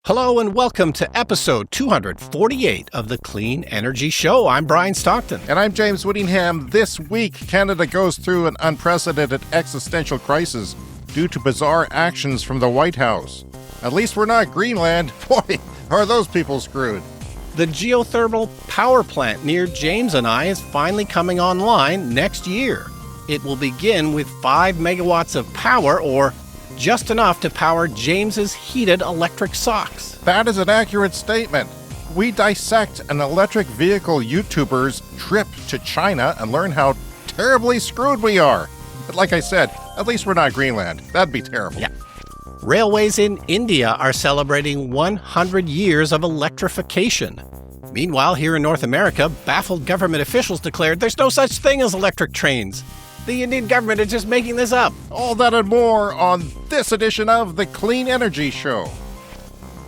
Hello and welcome to episode 248 of the Clean Energy Show. I'm Brian Stockton. And I'm James Whittingham. This week, Canada goes through an unprecedented existential crisis due to bizarre actions from the White House. At least we're not Greenland. Boy, are those people screwed. The geothermal power plant near James and I is finally coming online next year. It will begin with 5 megawatts of power, or just enough to power James's heated electric socks. That is an accurate statement. We dissect an electric vehicle YouTuber's trip to China and learn how terribly screwed we are. But like I said, at least we're not Greenland. That'd be terrible. Yeah. Railways in India are celebrating 100 years of electrification. Meanwhile, here in North America, baffled government officials declared there's no such thing as electric trains. The Indian government is just making this up. All that and more on this edition of the Clean Energy Show.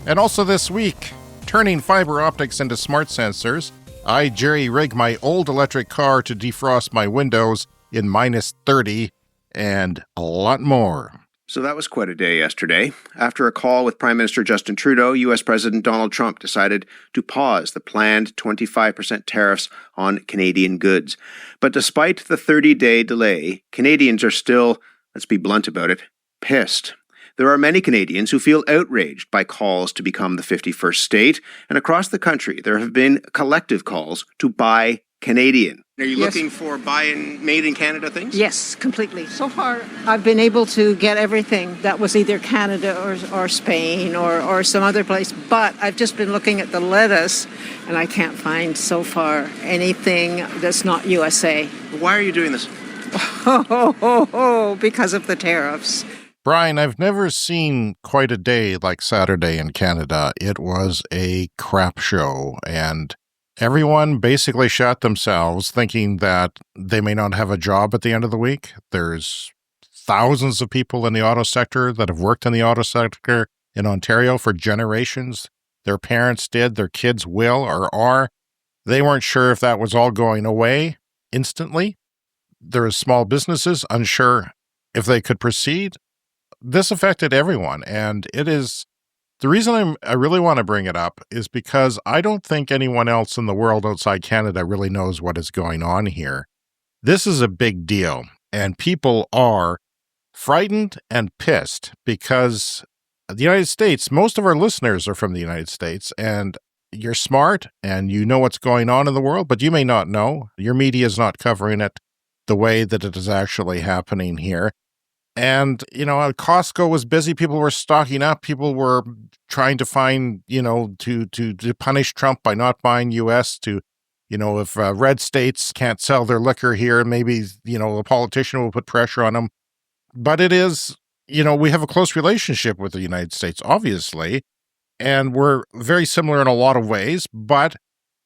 And also this week, turning fiber optics into smart sensors, I jerry-rig my old electric car to defrost my windows in minus 30, and a lot more. So that was quite a day yesterday. After a call with Prime Minister Justin Trudeau, U.S. President Donald Trump decided to pause the planned 25% tariffs on Canadian goods. But despite the 30-day delay, Canadians are still, let's be blunt about it, pissed. There are many Canadians who feel outraged by calls to become the 51st state, and across the country there have been collective calls to buy Canadian. Are you looking for made in Canada things? Yes, completely. So far, I've been able to get everything that was either Canada or Spain or some other place, but I've just been looking at the lettuce, and I can't find so far anything that's not USA. Why are you doing this? Because of the tariffs. Brian, I've never seen quite a day like Saturday in Canada. It was a crap show, and everyone basically shot themselves thinking that they may not have a job at the end of the week. There's thousands of people in the auto sector that have worked in the auto sector in Ontario for generations. Their parents did, their kids will or are. They weren't sure if that was all going away instantly. There are small businesses unsure if they could proceed. This affected everyone, and it is the reason I really want to bring it up is because I don't think anyone else in the world outside Canada really knows what is going on here. This is a big deal, and people are frightened and pissed because the United States, most of our listeners are from the United States, and you're smart and you know what's going on in the world, but you may not know. Your media is not covering it the way that it is actually happening here. And, Costco was busy. People were stocking up. People were trying to find, to punish Trump by not buying U.S. If red states can't sell their liquor here, maybe, a politician will put pressure on them. But it is, we have a close relationship with the United States, obviously, and we're very similar in a lot of ways, but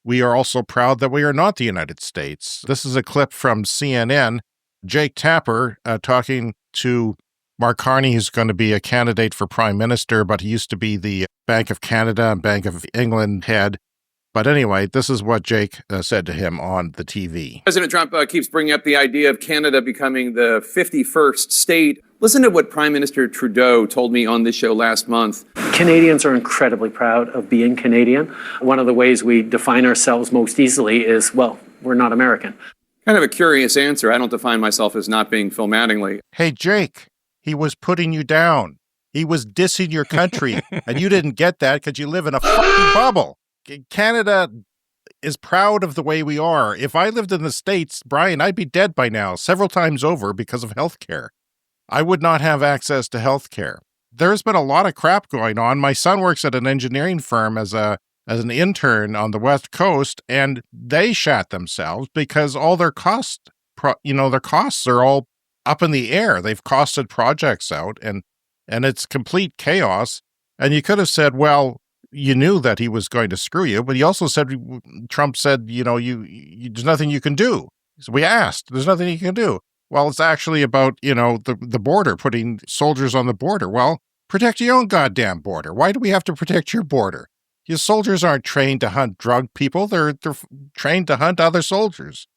we are also proud that we are not the United States. This is a clip from CNN, Jake Tapper talking to Mark Carney, who's going to be a candidate for prime minister, but he used to be the Bank of Canada and Bank of England head. But anyway, this is what Jake said to him on the TV. President Trump keeps bringing up the idea of Canada becoming the 51st state. Listen to what Prime Minister Trudeau told me on this show last month. Canadians are incredibly proud of being Canadian. One of the ways we define ourselves most easily is, we're not American. Kind of a curious answer. I don't define myself as not being Phil Mattingly. Hey, Jake, he was putting you down. He was dissing your country, and you didn't get that because you live in a fucking bubble. Canada is proud of the way we are. If I lived in the States, Brian, I'd be dead by now, several times over because of health care. I would not have access to health care. There's been a lot of crap going on. My son works at an engineering firm as an intern on the West Coast, and they shat themselves because all their costs are all up in the air. They've costed projects out, and it's complete chaos. And you could have said, well, you knew that he was going to screw you, but he also said, Trump said, there's nothing you can do. So we asked, there's nothing you can do. Well, it's actually about, the border, putting soldiers on the border. Well, protect your own goddamn border. Why do we have to protect your border? Your soldiers aren't trained to hunt drug people. They're trained to hunt other soldiers.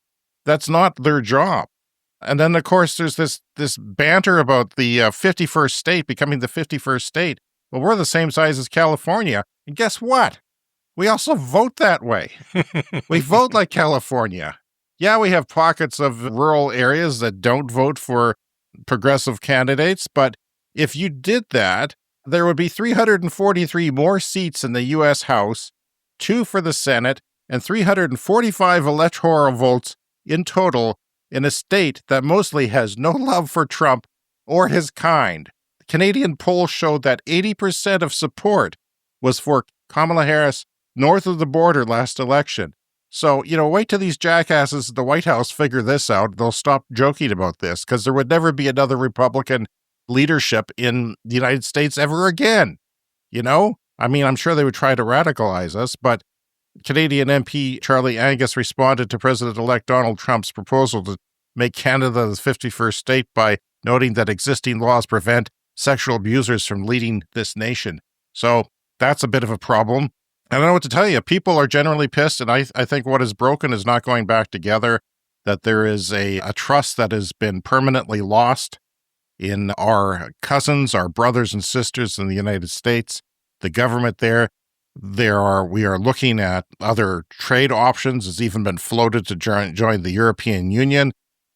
That's not their job. And then, of course, there's this banter about the 51st state becoming the 51st state. well, we're the same size as California. And guess what? We also vote that way. We vote like California. Yeah, we have pockets of rural areas that don't vote for progressive candidates, but if you did that, there would be 343 more seats in the U.S. House, 2 for the Senate, and 345 electoral votes in total in a state that mostly has no love for Trump or his kind. Canadian polls showed that 80% of support was for Kamala Harris north of the border last election. So, wait till these jackasses at the White House figure this out. They'll stop joking about this because there would never be another Republican leadership in the United States ever again. I'm sure they would try to radicalize us, but Canadian MP Charlie Angus responded to President-elect Donald Trump's proposal to make Canada the 51st state by noting that existing laws prevent sexual abusers from leading this nation. So that's a bit of a problem. I don't know what to tell you. People are generally pissed, and I think what is broken is not going back together, that there is a trust that has been permanently lost in our cousins, our brothers and sisters in the United States, the government there. We are looking at other trade options. It's even been floated to join the European Union.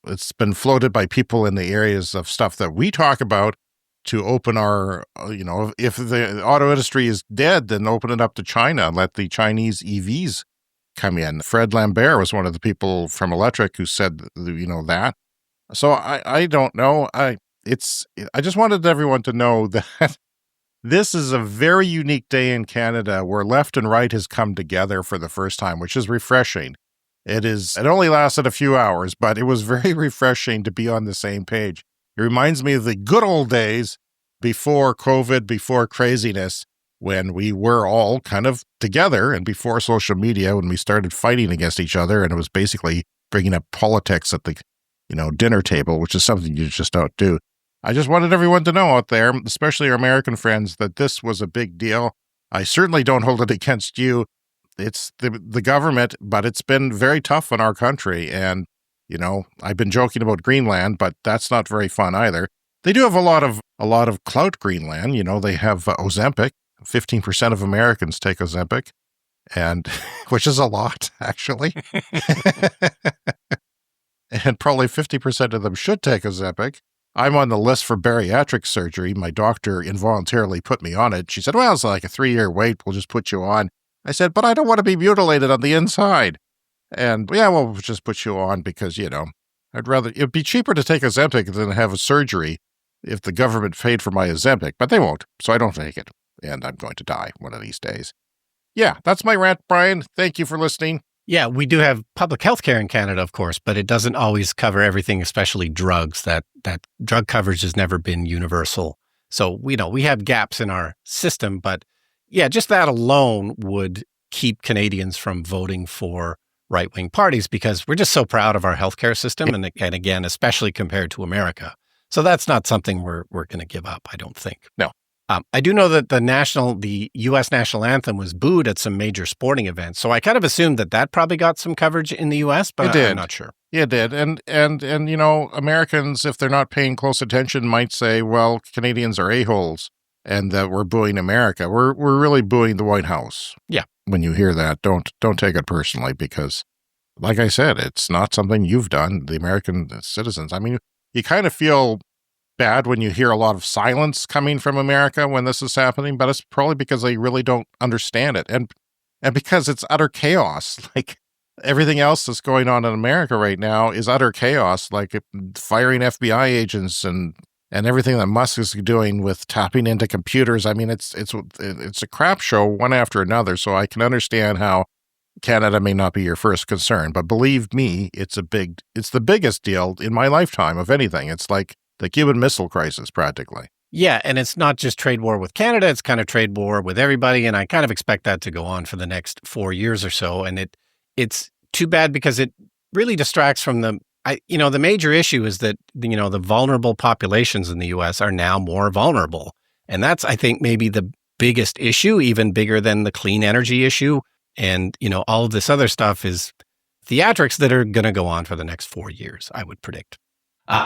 It's been floated by people in the areas of stuff that we talk about to open our, if the auto industry is dead, then open it up to China and let the Chinese EVs come in. Fred Lambert was one of the people from Electric who said, that. So I don't know. I just wanted everyone to know that this is a very unique day in Canada where left and right has come together for the first time, which is refreshing. It only lasted a few hours, but it was very refreshing to be on the same page. It reminds me of the good old days before COVID, before craziness, when we were all kind of together, and before social media, when we started fighting against each other, and it was basically bringing up politics at the, dinner table, which is something you just don't do. I just wanted everyone to know out there, especially our American friends, that this was a big deal. I certainly don't hold it against you. It's the government, but it's been very tough on our country. And, I've been joking about Greenland, but that's not very fun either. They do have a lot of clout, Greenland. They have Ozempic. 15% of Americans take Ozempic, and which is a lot, actually. And probably 50% of them should take Ozempic. I'm on the list for bariatric surgery. My doctor involuntarily put me on it. She said, well, it's like a 3-year wait. We'll just put you on. I said, but I don't want to be mutilated on the inside. And yeah, we'll just put you on because, it'd be cheaper to take Ozempic than have a surgery if the government paid for my Ozempic, but they won't. So I don't take it. And I'm going to die one of these days. Yeah, that's my rant, Brian. Thank you for listening. Yeah, we do have public health care in Canada, of course, but it doesn't always cover everything, especially drugs. That drug coverage has never been universal. So, we have gaps in our system, but yeah, just that alone would keep Canadians from voting for right-wing parties because we're just so proud of our healthcare system. And again, especially compared to America. So that's not something we're going to give up, I don't think. No. I do know that the U.S. national anthem was booed at some major sporting events. So I kind of assumed that probably got some coverage in the U.S., but I'm not sure. Yeah, it did. And Americans, if they're not paying close attention, might say, well, Canadians are a-holes and that we're booing America. We're really booing the White House. Yeah. When you hear that, don't take it personally because, like I said, it's not something you've done, the American citizens. I mean, you kind of feel bad when you hear a lot of silence coming from America when this is happening, but it's probably because they really don't understand it. And because it's utter chaos. Like everything else that's going on in America right now is utter chaos, like firing FBI agents and everything that Musk is doing with tapping into computers. I mean, it's a crap show one after another. So I can understand how Canada may not be your first concern, but believe me, it's the biggest deal in my lifetime of anything. It's like the Cuban Missile Crisis, practically. Yeah, and it's not just trade war with Canada, it's kind of trade war with everybody, and I kind of expect that to go on for the next 4 years or so, and it's too bad because it really distracts from the major issue is that, the vulnerable populations in the U.S. are now more vulnerable, and that's, I think, maybe the biggest issue, even bigger than the clean energy issue, and, all of this other stuff is theatrics that are going to go on for the next 4 years, I would predict.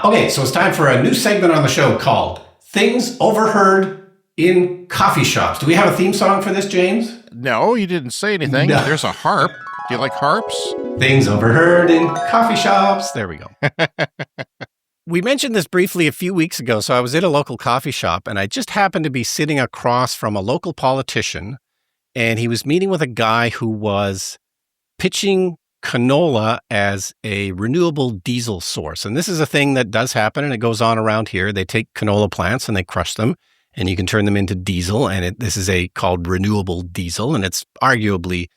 Okay, so it's time for a new segment on the show called Things Overheard in coffee shops. Do we have a theme song for this, James? No, you didn't say anything. No. There's a harp. Do you like harps? Things overheard in coffee shops. There we go. We mentioned this briefly a few weeks ago. So I was at a local coffee shop, and I just happened to be sitting across from a local politician, and he was meeting with a guy who was pitching canola as a renewable diesel source. And this is a thing that does happen, and it goes on around here. They take canola plants and they crush them, and you can turn them into diesel. And this is called renewable diesel, and it's arguably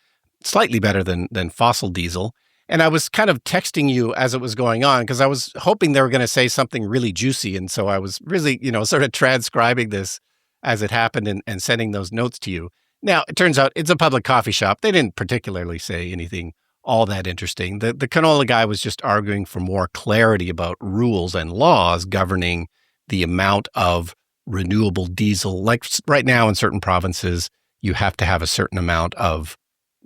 slightly better than fossil diesel. And I was kind of texting you as it was going on because I was hoping they were going to say something really juicy. And so I was really, sort of transcribing this as it happened and sending those notes to you. Now, it turns out it's a public coffee shop. They didn't particularly say anything all that interesting. The canola guy was just arguing for more clarity about rules and laws governing the amount of renewable diesel. Like right now in certain provinces, you have to have a certain amount of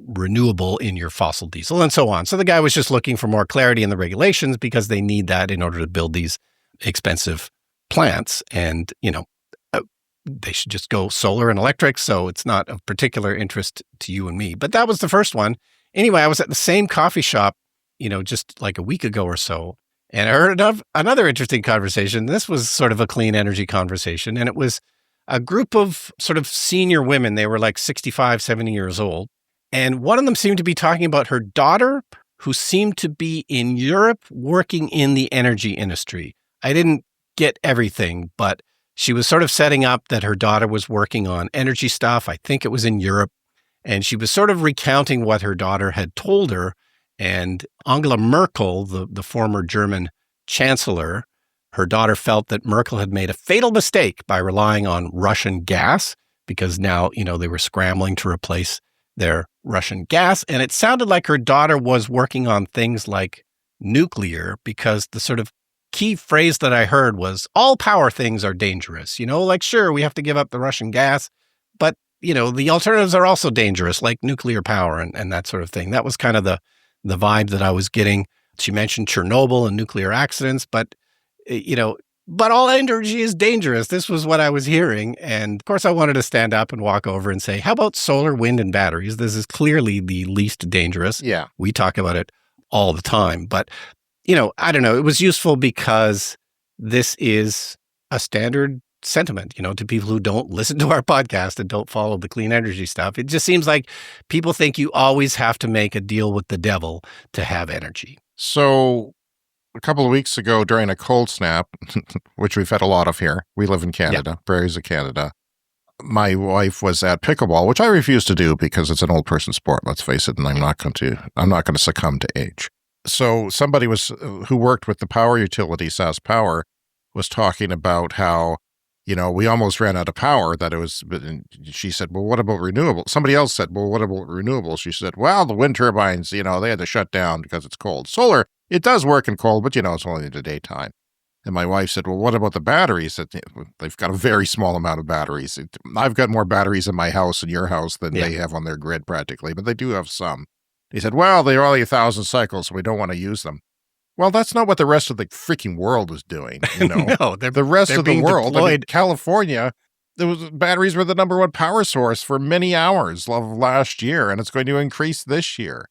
renewable in your fossil diesel and so on. So the guy was just looking for more clarity in the regulations because they need that in order to build these expensive plants. And, they should just go solar and electric. So it's not of particular interest to you and me. But that was the first one. Anyway, I was at the same coffee shop, just like a week ago or so. And I heard another interesting conversation. This was sort of a clean energy conversation. And it was a group of sort of senior women. They were like 65, 70 years old. And one of them seemed to be talking about her daughter, who seemed to be in Europe working in the energy industry. I didn't get everything, but she was sort of setting up that her daughter was working on energy stuff. I think it was in Europe. And she was sort of recounting what her daughter had told her. And Angela Merkel, the former German chancellor, her daughter felt that Merkel had made a fatal mistake by relying on Russian gas because now, they were scrambling to replace their Russian gas. And it sounded like her daughter was working on things like nuclear because the sort of key phrase that I heard was all power things are dangerous. Sure, we have to give up the Russian gas, but, the alternatives are also dangerous, like nuclear power and that sort of thing. That was kind of the vibe that I was getting. She mentioned Chernobyl and nuclear accidents, but, but all energy is dangerous. This was what I was hearing. And of course, I wanted to stand up and walk over and say, how about solar, wind, and batteries? This is clearly the least dangerous. Yeah. We talk about it all the time. But, I don't know. It was useful because this is a standard sentiment, to people who don't listen to our podcast and don't follow the clean energy stuff. It just seems like people think you always have to make a deal with the devil to have energy. So a couple of weeks ago during a cold snap, which we've had a lot of here, we live in Canada, prairies of Canada, my wife was at pickleball, which I refuse to do because it's an old person sport, let's face it, and I'm not going to succumb to age. So somebody who worked with the power utility, SAS Power, was talking about how, we almost ran out of power, and she said, well, what about renewables? Somebody else said, well, what about renewables? She said, well, the wind turbines, they had to shut down because it's cold. Solar, it does work in cold, but, it's only in the daytime. And my wife said, well, what about the batteries? They've got a very small amount of batteries. I've got more batteries in my house and your house than they have on their grid practically, but they do have some. He said, well, they're only 1,000 cycles, so we don't want to use them. Well, that's not what the rest of the freaking world is doing. No, the rest of the world, California, batteries were the number one power source for many hours of last year, and it's going to increase this year.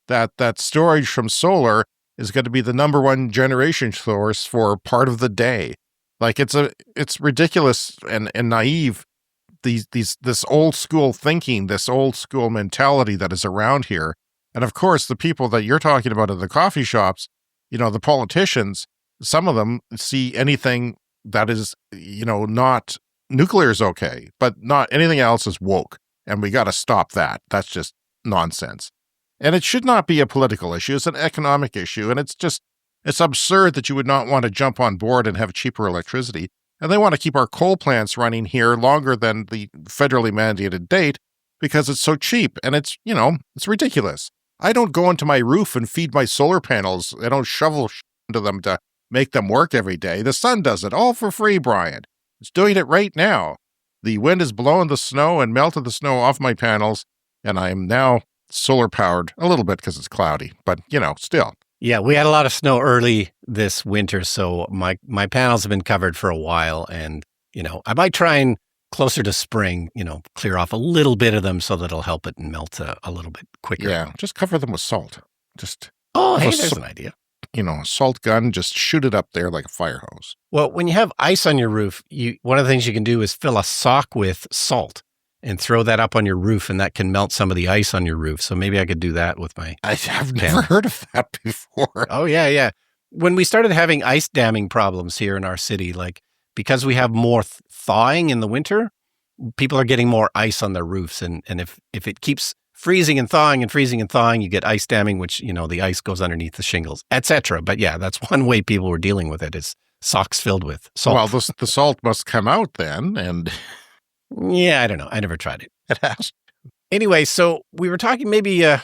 That storage from solar is going to be the number one generation source for part of the day. Like it's ridiculous and naive. This old school thinking, this old school mentality that is around here. And of course, the people that you're talking about at the coffee shops, the politicians, some of them see anything that is, not nuclear is okay, but not anything else is woke. And we got to stop that. That's just nonsense. And it should not be a political issue. It's an economic issue. And it's absurd that you would not want to jump on board and have cheaper electricity. And they want to keep our coal plants running here longer than the federally mandated date because it's so cheap. And it's ridiculous. I don't go onto my roof and feed my solar panels. I don't shovel into them to make them work every day. The sun does it all for free, Brian. It's doing it right now. The wind is blowing the snow and melted the snow off my panels, and I am now solar powered a little bit because it's cloudy, but still. Yeah, we had a lot of snow early this winter, so my panels have been covered for a while, and I might try and closer to spring, clear off a little bit of them so that it'll help it melt a little bit quicker. Yeah, just cover them with salt. Hey, there's an idea. A salt gun, just shoot it up there like a fire hose. Well, when you have ice on your roof, one of the things you can do is fill a sock with salt and throw that up on your roof, and that can melt some of the ice on your roof. So maybe I could do that with my I've never heard of that before. Oh, yeah. When we started having ice damming problems here in our city, because we have more thawing in the winter, people are getting more ice on their roofs. And if it keeps freezing and thawing, you get ice damming, which, the ice goes underneath the shingles, etc. But yeah, that's one way people were dealing with it, is socks filled with salt. Well, the salt must come out then, and... Yeah, I don't know. I never tried it. It has. Anyway, so we were talking maybe, a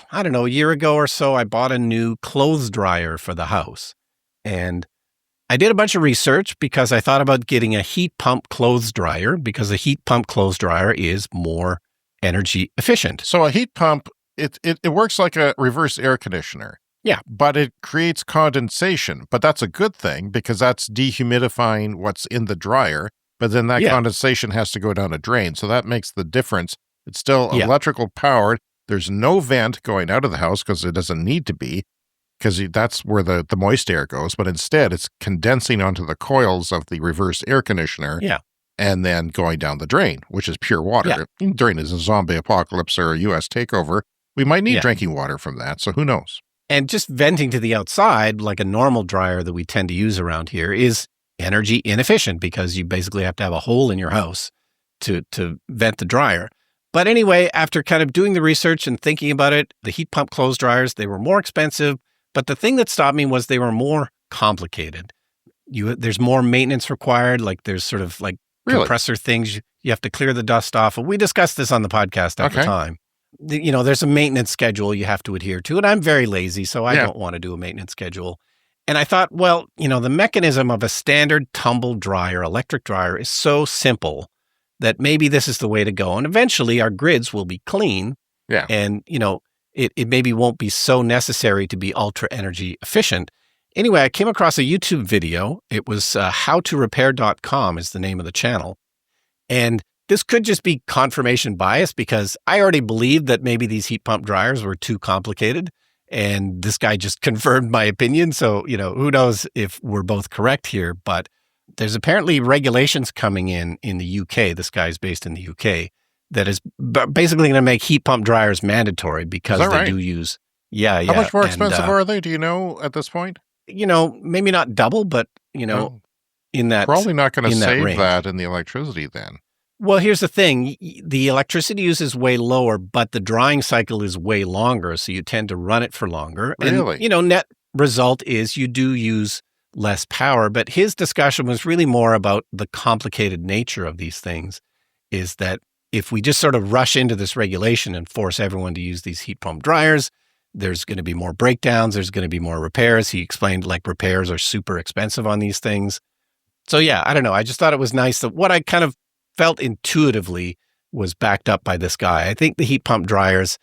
year ago or so, I bought a new clothes dryer for the house. And I did a bunch of research because I thought about getting a heat pump clothes dryer, because a heat pump clothes dryer is more energy efficient. So a heat pump, it works like a reverse air conditioner. Yeah. But it creates condensation. But that's a good thing, because that's dehumidifying what's in the dryer. But then that condensation has to go down a drain. So that makes the difference. It's still electrical powered. There's no vent going out of the house because it doesn't need to be, because that's where the moist air goes. But instead, it's condensing onto the coils of the reverse air conditioner and then going down the drain, which is pure water. Yeah. During a zombie apocalypse or a U.S. takeover, we might need drinking water from that. So who knows? And just venting to the outside, like a normal dryer that we tend to use around here, is energy inefficient, because you basically have to have a hole in your house to vent the dryer. But anyway, after kind of doing the research and thinking about it, the heat pump clothes dryers, they were more expensive. But the thing that stopped me was they were more complicated. There's more maintenance required. There's sort of compressor things. You have to clear the dust off. We discussed this on the podcast at the time. There's a maintenance schedule you have to adhere to. And I'm very lazy, so I don't want to do a maintenance schedule. And I thought, well, the mechanism of a standard tumble dryer, electric dryer, is so simple that maybe this is the way to go. And eventually our grids will be clean. Yeah. And, it maybe won't be so necessary to be ultra energy efficient. Anyway, I came across a YouTube video. It was howtorepair.com is the name of the channel. And this could just be confirmation bias, because I already believed that maybe these heat pump dryers were too complicated. And this guy just confirmed my opinion. So, who knows if we're both correct here, but there's apparently regulations coming in the UK. This guy's based in the UK, that is basically going to make heat pump dryers mandatory, because they do use, How much more expensive are they? Do you know at this point? Maybe not double, but, in that probably not going to save range. That in the electricity then. Well, here's the thing. The electricity use is way lower, but the drying cycle is way longer, so you tend to run it for longer. Really? And, net result is you do use less power. But his discussion was really more about the complicated nature of these things, is that if we just sort of rush into this regulation and force everyone to use these heat pump dryers, there's going to be more breakdowns, there's going to be more repairs. He explained repairs are super expensive on these things. So yeah, I don't know. I just thought it was nice that what I kind of felt intuitively was backed up by this guy. I think the heat pump dryers,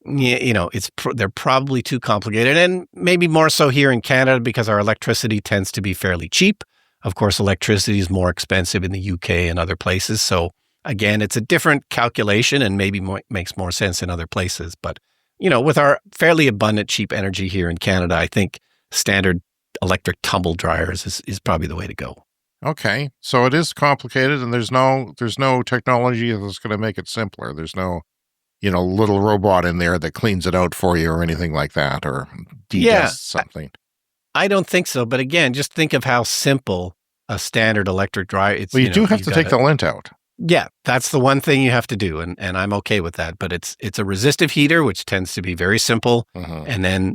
they're probably too complicated, and maybe more so here in Canada, because our electricity tends to be fairly cheap. Of course, electricity is more expensive in the UK and other places. So again, it's a different calculation and maybe makes more sense in other places. But, with our fairly abundant cheap energy here in Canada, I think standard electric tumble dryers is probably the way to go. Okay, so it is complicated, and there's no technology that's going to make it simpler. There's no, little robot in there that cleans it out for you or anything like that, or de-dusts something. I don't think so. But again, just think of how simple a standard electric dryer is. Well, you do have to take the lint out. Yeah, that's the one thing you have to do, and I'm okay with that. But it's a resistive heater, which tends to be very simple, and then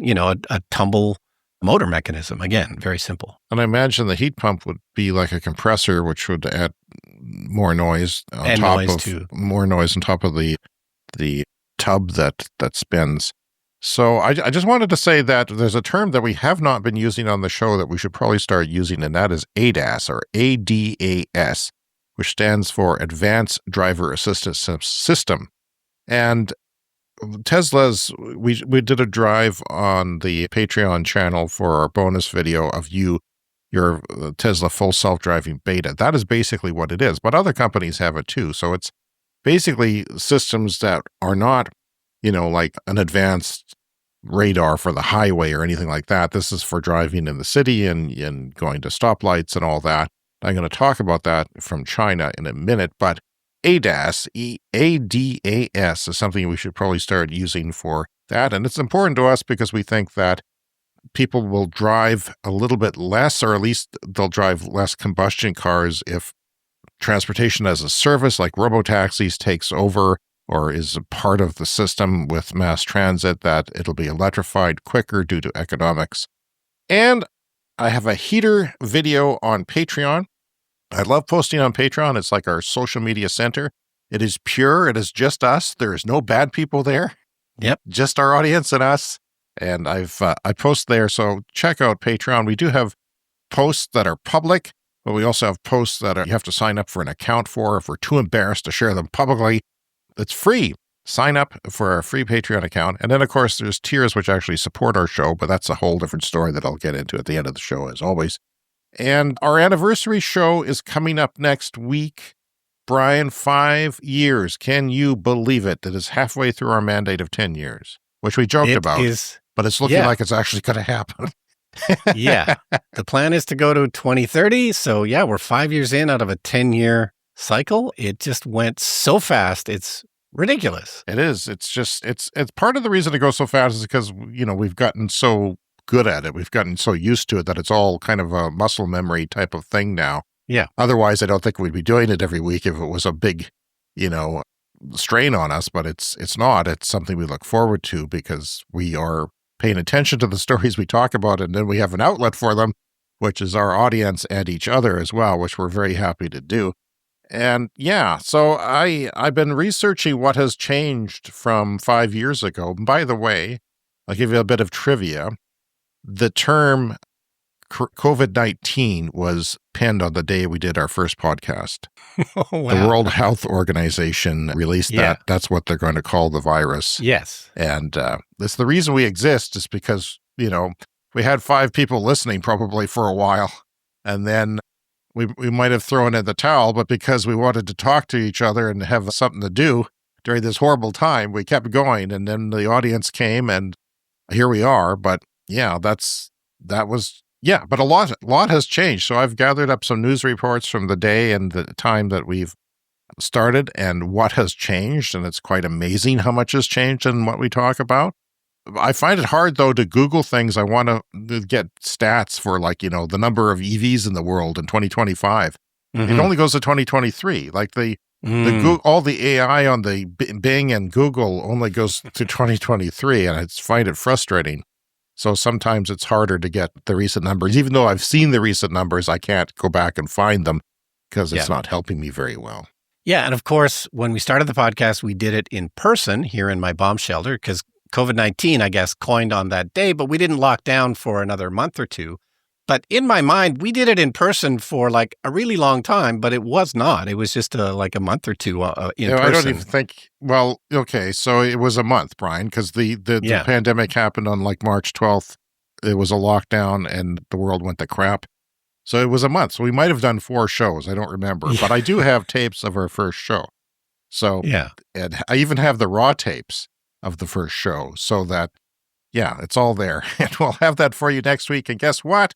a tumble motor mechanism. Again, very simple. And I imagine the heat pump would be like a compressor, which would add more noise on top of the tub that spins. So I just wanted to say that there's a term that we have not been using on the show that we should probably start using, and that is ADAS, or ADAS, which stands for Advanced Driver Assistance System. And Tesla's, we did a drive on the Patreon channel for our bonus video of you your Tesla full self-driving beta. That is basically what it is. But other companies have it too. So it's basically systems that are not, like an advanced radar for the highway or anything like that. This is for driving in the city and going to stoplights and all that. I'm going to talk about that from China in a minute, but ADAS, ADAS is something we should probably start using for that. And it's important to us because we think that people will drive a little bit less, or at least they'll drive less combustion cars if transportation as a service like robotaxis takes over or is a part of the system with mass transit, that it'll be electrified quicker due to economics. And I have a heater video on Patreon. I love posting on Patreon. It's like our social media center. It is pure. It is just us. There is no bad people there. Yep. Just our audience and us. And I post there. So check out Patreon. We do have posts that are public, but we also have posts that you have to sign up for an account for if we're too embarrassed to share them publicly. It's free. Sign up for a free Patreon account. And then, of course, there's tiers which actually support our show, but that's a whole different story that I'll get into at the end of the show, as always. And our anniversary show is coming up next week. Brian, 5 years. Can you believe it? It is halfway through our mandate of 10 years, which we joked about, but it's looking like it's actually going to happen. Yeah. The plan is to go to 2030. So, yeah, we're 5 years in out of a 10-year cycle. It just went so fast. It's ridiculous. It is. It's just, it's part of the reason it goes so fast is because, we've gotten so good at it. We've gotten so used to it that it's all kind of a muscle memory type of thing now. Yeah. Otherwise, I don't think we'd be doing it every week if it was a big, strain on us, but it's not. It's something we look forward to because we are paying attention to the stories we talk about, and then we have an outlet for them, which is our audience and each other as well, which we're very happy to do. And yeah, so I've been researching what has changed from 5 years ago. By the way, I'll give you a bit of trivia. The term COVID-19 was penned on the day we did our first podcast. Oh, wow. The World Health Organization released that. That's what they're going to call the virus. Yes. And that's the reason we exist is because, we had 5 people listening probably for a while. And then we might have thrown in the towel, but because we wanted to talk to each other and have something to do during this horrible time, we kept going. And then the audience came and here we are. But yeah, but a lot has changed. So I've gathered up some news reports from the day and the time that we've started and what has changed. And it's quite amazing how much has changed in what we talk about. I find it hard, though, to Google things. I want to get stats for the number of EVs in the world in 2025. Mm-hmm. It only goes to 2023. Like all the AI on the Bing and Google only goes to 2023. And I find it frustrating. So sometimes it's harder to get the recent numbers. Even though I've seen the recent numbers, I can't go back and find them because it's not helping me very well. Yeah. And of course, when we started the podcast, we did it in person here in my bomb shelter because COVID-19, I guess, coined on that day, but we didn't lock down for another month or two. But in my mind, we did it in person for a really long time, but it was not. It was just a month or two in person. I don't even think, well, okay, so it was a month, Brian, because the pandemic happened on March 12th. It was a lockdown and the world went to crap. So it was a month. So we might have done 4 shows. I don't remember, but I do have tapes of our first show. So and I even have the raw tapes of the first show so that, it's all there. And we'll have that for you next week. And guess what?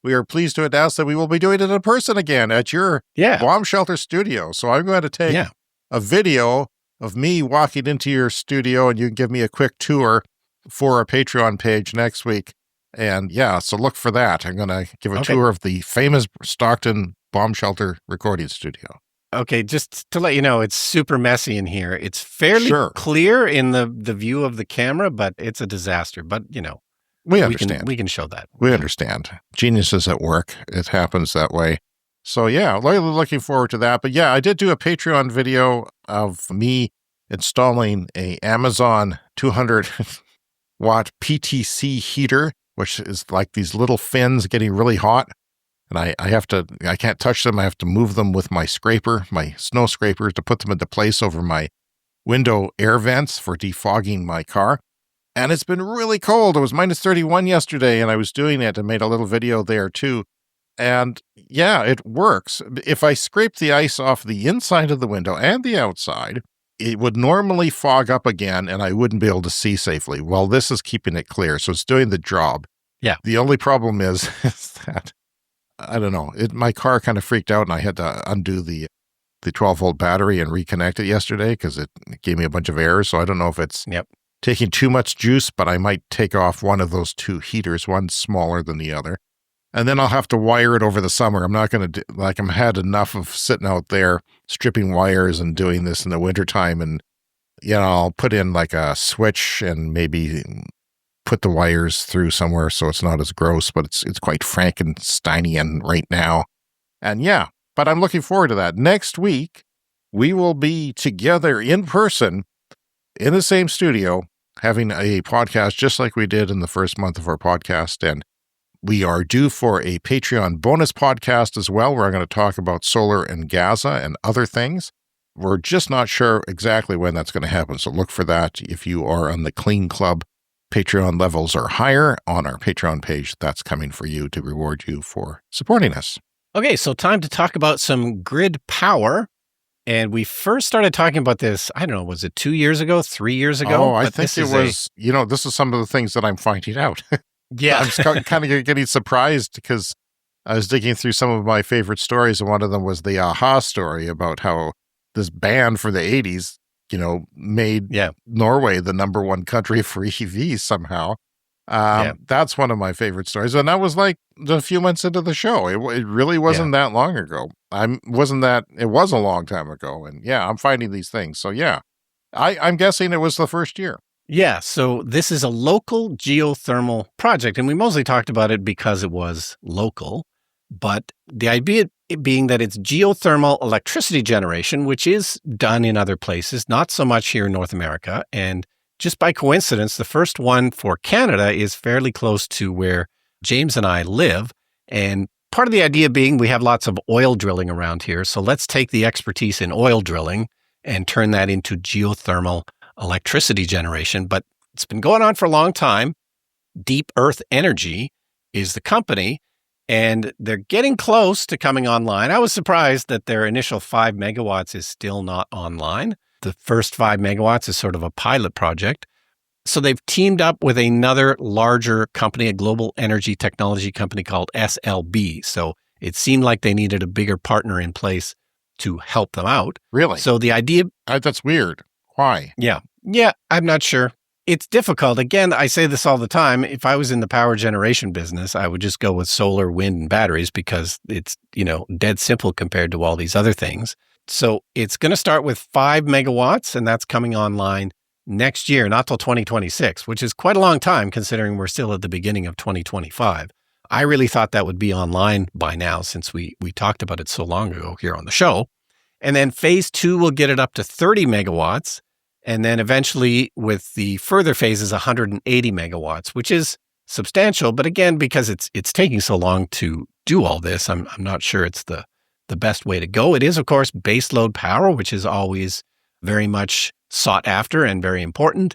We are pleased to announce that we will be doing it in person again at your bomb shelter studio. So I'm going to take a video of me walking into your studio and you can give me a quick tour for our Patreon page next week. And so look for that. I'm going to give a tour of the famous Stockton bomb shelter recording studio. Okay, just to let you know, it's super messy in here. It's fairly clear in the view of the camera, but it's a disaster. But, we understand. We can show that. We understand. Genius is at work. It happens that way. So, really looking forward to that. But, I did do a Patreon video of me installing a Amazon 200-watt PTC heater, which is like these little fins getting really hot. And I can't touch them. I have to move them with my scraper, my snow scraper, to put them into place over my window air vents for defogging my car. And it's been really cold. It was minus 31 yesterday, and I was doing it and made a little video there too. And yeah, it works. If I scrape the ice off the inside of the window and the outside, it would normally fog up again and I wouldn't be able to see safely. Well, this is keeping it clear. So it's doing the job. Yeah. The only problem is that, I don't know, my car kind of freaked out and I had to undo the 12-volt battery and reconnect it yesterday because it gave me a bunch of errors. So I don't know if it's taking too much juice, but I might take off one of those two heaters, one smaller than the other. And then I'll have to wire it over the summer. I'm not going to I'm had enough of sitting out there stripping wires and doing this in the wintertime. And, I'll put in like a switch and maybe put the wires through somewhere so it's not as gross, but it's quite Frankensteinian right now. And but I'm looking forward to that. Next week, we will be together in person in the same studio having a podcast just like we did in the first month of our podcast. And we are due for a Patreon bonus podcast as well, where I'm going to talk about solar and Gaza and other things. We're just not sure exactly when that's going to happen, so look for that. If you are on the Clean Club, Patreon levels are higher on our Patreon page. That's coming for you to reward you for supporting us. Okay, so time to talk about some grid power. And we first started talking about this, I don't know, was it 2 years ago, 3 years ago? Oh, I think it was, this is some of the things that I'm finding out. Yeah. I'm kind of getting surprised because I was digging through some of my favorite stories, and one of them was the AHA story about how this ban for the 80s, made Norway the number one country for EVs somehow. That's one of my favorite stories. And that was like a few months into the show. It really wasn't that long ago. It was a long time ago. And I'm finding these things. So I'm guessing it was the first year. Yeah, so this is a local geothermal project, and we mostly talked about it because it was local, but the idea being that it's geothermal electricity generation, which is done in other places, not so much here in North America, and just by coincidence, the first one for Canada is fairly close to where James and I live, and part of the idea being we have lots of oil drilling around here, so let's take the expertise in oil drilling and turn that into geothermal electricity generation. But it's been going on for a long time. Deep Earth Energy is the company, and they're getting close to coming online. I was surprised that their initial 5 megawatts is still not online. The first 5 megawatts is sort of a pilot project. So they've teamed up with another larger company, a global energy technology company called SLB. So it seemed like they needed a bigger partner in place to help them out. Really? So the idea... That's weird. Why? Yeah, I'm not sure. It's difficult. Again, I say this all the time. If I was in the power generation business, I would just go with solar, wind, and batteries because it's, dead simple compared to all these other things. So it's going to start with 5 megawatts, and that's coming online next year, not till 2026, which is quite a long time considering we're still at the beginning of 2025. I really thought that would be online by now since we talked about it so long ago here on the show. And then phase 2 will get it up to 30 megawatts. And then eventually with the further phases, 180 megawatts, which is substantial. But again, because it's taking so long to do all this, I'm not sure it's the best way to go. It is, of course, baseload power, which is always very much sought after and very important.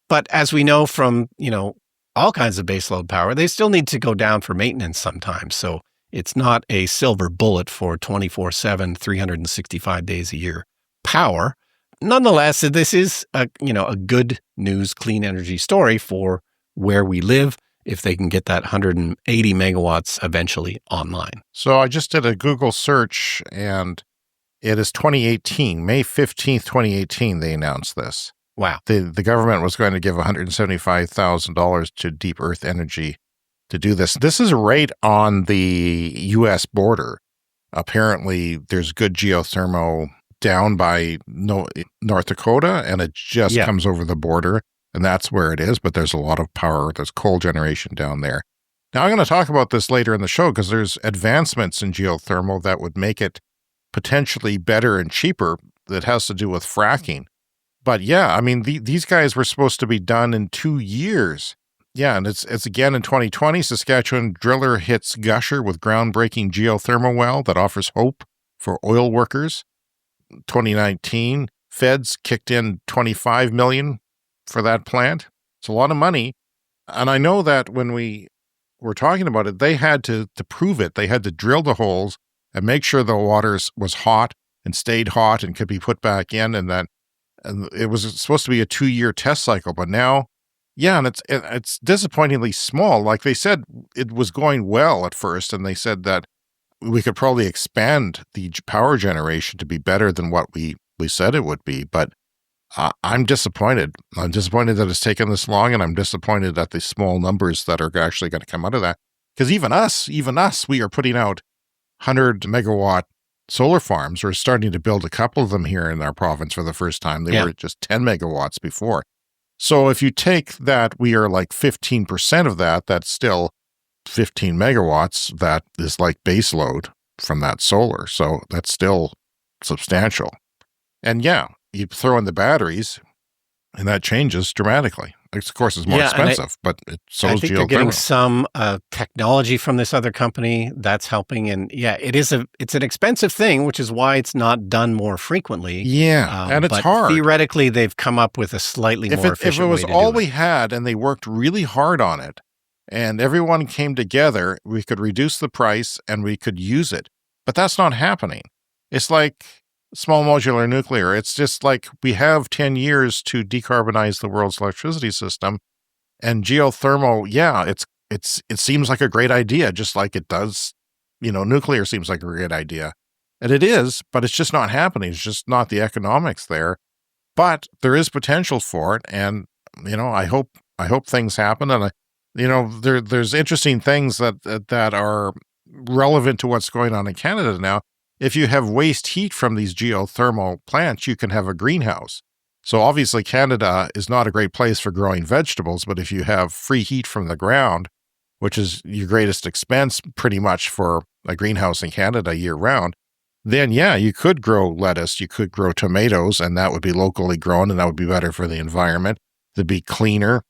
But as we know from, all kinds of baseload power, they still need to go down for maintenance sometimes. So it's not a silver bullet for 24/7, 365 days a year power. Nonetheless, this is a good news, clean energy story for where we live if they can get that 180 megawatts eventually online. So I just did a Google search and it is 2018, May 15th, 2018, they announced this. Wow. The government was going to give $175,000 to Deep Earth Energy to do this. This is right on the U.S. border. Apparently, there's good geothermal down by North Dakota, and it just comes over the border, and that's where it is, but there's a lot of power. There's coal generation down there. Now, I'm going to talk about this later in the show because there's advancements in geothermal that would make it potentially better and cheaper that has to do with fracking. But these guys were supposed to be done in 2 years. Yeah, and it's again in 2020, Saskatchewan driller hits gusher with groundbreaking geothermal well that offers hope for oil workers. 2019, feds kicked in $25 million for that plant. It's a lot of money. And I know that when we were talking about it, they had to prove it. They had to drill the holes and make sure the water was hot and stayed hot and could be put back in. And it was supposed to be a 2-year test cycle, but now, yeah, and it's disappointingly small. Like they said, it was going well at first, and they said that we could probably expand the power generation to be better than what we said it would be. But I'm disappointed. I'm disappointed that it's taken this long, and I'm disappointed at the small numbers that are actually going to come out of that. Because even us, we are putting out 100 megawatt solar farms. We're starting to build a couple of them here in our province for the first time. They were just 10 megawatts before. So if you take that, we are like 15% of that, that's still 15 megawatts. That is like base load from that solar. So that's still substantial. And yeah, you throw in the batteries, and that changes dramatically. Of course, it's more expensive, but so is geothermal. I think they're getting some technology from this other company that's helping. And yeah, it's an expensive thing, which is why it's not done more frequently. Yeah, and it's hard. Theoretically, they've come up with a slightly more efficient way to do it. If it was all we had and they worked really hard on it and everyone came together, we could reduce the price and we could use it. But that's not happening. It's like small modular nuclear. It's just like we have 10 years to decarbonize the world's electricity system, and geothermal, yeah, it seems like a great idea, just like it does, nuclear seems like a great idea. And it is, but it's just not happening. It's just not the economics there. But there is potential for it, and I hope things happen. And there's interesting things that are relevant to what's going on in Canada now. If you have waste heat from these geothermal plants, you can have a greenhouse. So obviously Canada is not a great place for growing vegetables, but if you have free heat from the ground, which is your greatest expense pretty much for a greenhouse in Canada year round, then yeah, you could grow lettuce, you could grow tomatoes, and that would be locally grown, and that would be better for the environment. It'd be cleaner,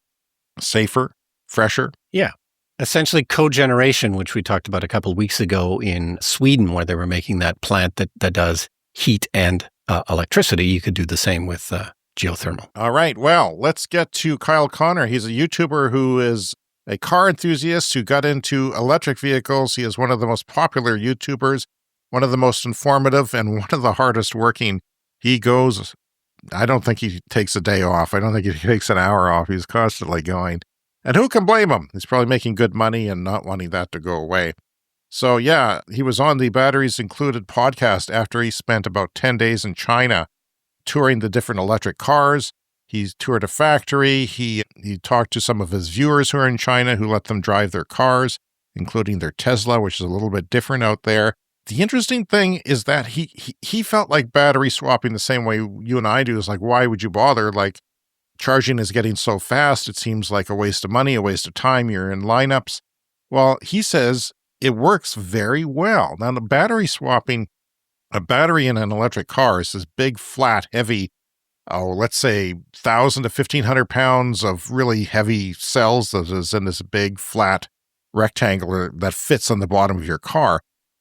safer, fresher. Yeah. Essentially cogeneration, which we talked about a couple of weeks ago in Sweden, where they were making that plant that does heat and electricity. You could do the same with geothermal. All right. Well, let's get to Kyle Connor. He's a YouTuber who is a car enthusiast who got into electric vehicles. He is one of the most popular YouTubers, one of the most informative, and one of the hardest working. I don't think he takes a day off. I don't think he takes an hour off. He's constantly going. And who can blame him? He's probably making good money and not wanting that to go away. So yeah, he was on the Batteries Included podcast after he spent about 10 days in China touring the different electric cars. He toured a factory. He talked to some of his viewers who are in China who let them drive their cars, including their Tesla, which is a little bit different out there. The interesting thing is that he felt like battery swapping the same way you and I do. Is like, why would you bother? Like, charging is getting so fast, it seems like a waste of money, a waste of time. You're in lineups. Well, he says it works very well. Now, the battery swapping, a battery in an electric car is this big, flat, heavy, let's say 1,000 to 1,500 pounds of really heavy cells that is in this big, flat rectangle that fits on the bottom of your car.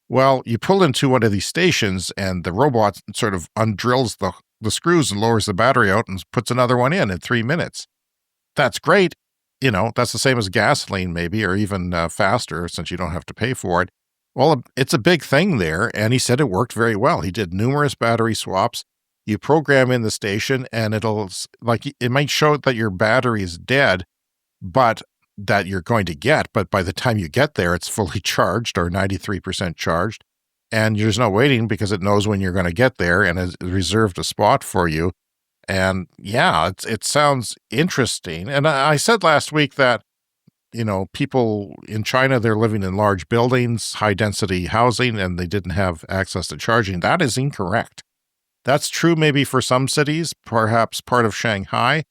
Well, you pull into one of these stations and the robot sort of undrills the screws and lowers the battery out and puts another one in 3 minutes. That's great. That's the same as gasoline maybe, or even faster since you don't have to pay for it. Well, it's a big thing there, and he said it worked very well. He did numerous battery swaps. You program in the station, and it might show that your battery is dead, but that you're going to get. But by the time you get there, it's fully charged or 93% charged. And there's no waiting because it knows when you're going to get there and has reserved a spot for you. And yeah, it sounds interesting. And I said last week that, people in China, they're living in large buildings, high density housing, and they didn't have access to charging. That is incorrect. That's true maybe for some cities, perhaps part of Shanghai.